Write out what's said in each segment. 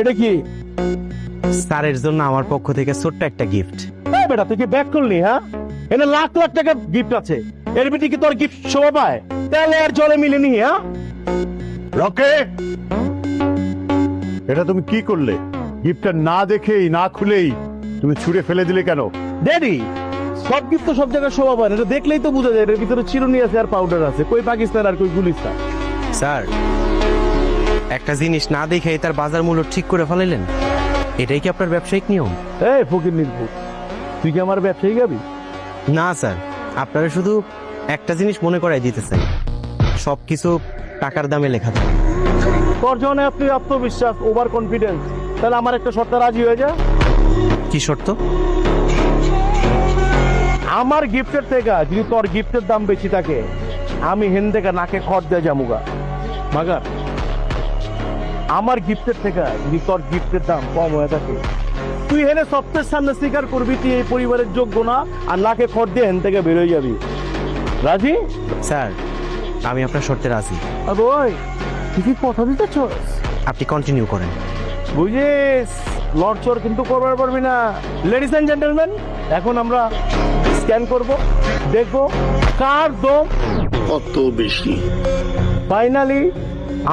এটা কি? স্যারের জন্য আমার পক্ষ থেকে ছোট্ট একটা গিফট। এই বেটা তুই কি ব্যাক করলি? হ্যাঁ, এখানে লাখ লাখ টাকা গিফট আছে, এর ভিতরে কি তোর গিফট শোভা পায়? তেলে আর জলে মিলেনি। হ্যাঁ রকেট, এটা তুমি কি করলে? গিফটটা না দেখেই না খুলেই তুমি ছুঁড়ে ফেলে দিলে কেন? ড্যাডি, সব গিফট তো সব জায়গায় শোভা পায় না, এটা দেখলেই তো বোঝা যায় এর ভিতরে চিরুনি আছে আর পাউডার আছে। কই পাকিস্তান আর কই গুলিস্তান। স্যার, একটা জিনিস না দেখেই তার বাজার মূল্য ঠিক করে ফেলাইলেন, এটাই কি আপনার ব্যবসায়িক নিয়ম? এই ফকির নির্ভুল, তুই কি আমার ব্যবসায়ী গাবি? না স্যার, আপনারা শুধু একটা জিনিস মনে করাই দিতে চাই, সবকিছু টাকার দামে লেখা থাকে। তোর জন্য আপনি আত্মবিশ্বাস, ওভার কনফিডেন্স, তাহলে আমার একটা শর্তে রাজি হয়ে যা। কি শর্ত? আমার গিফটের থেকে যদি তোর গিফটের দাম বেশি থাকে, আমি হেন থেকে নাকে খড় দিয়ে যামুগা। মাগার, আমার গিফটের থেকে যদি তোর গিফটের দাম কম হয়ে থাকে, তুই হেনে সপ্তাহের সামনে স্বীকার করবি তুই এই পরিবারের যোগ্য না, আর নাকে খড় দিয়ে হেন থেকে বেরোয় যাবি। রাজি? স্যার, আমি আপনার শর্তে রাজি। আর ওই তুই কি কথা দিতেছস? আপনি কন্টিনিউ করেন। বুঝিস, লড়চড় কিন্তু করবার পারবি না। লেডিস এন্ড জেন্টলম্যান, এখন আমরা স্ক্যান করব, দেখব কার দম কত বেশি। ফাইনালি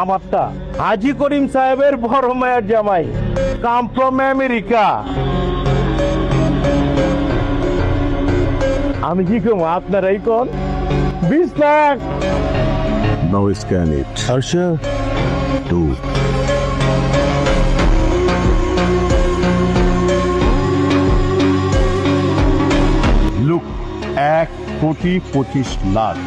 আমারটা হাজি করিম সাহেবের বড় মায়ের জামাই, কাম ফ্রম আমেরিকা। আমি কি কম, আপনারাই কোন 20 লাখ। নাও স্ক্যান ইট। আচ্ছা, 2 লুক, 1,25,00,000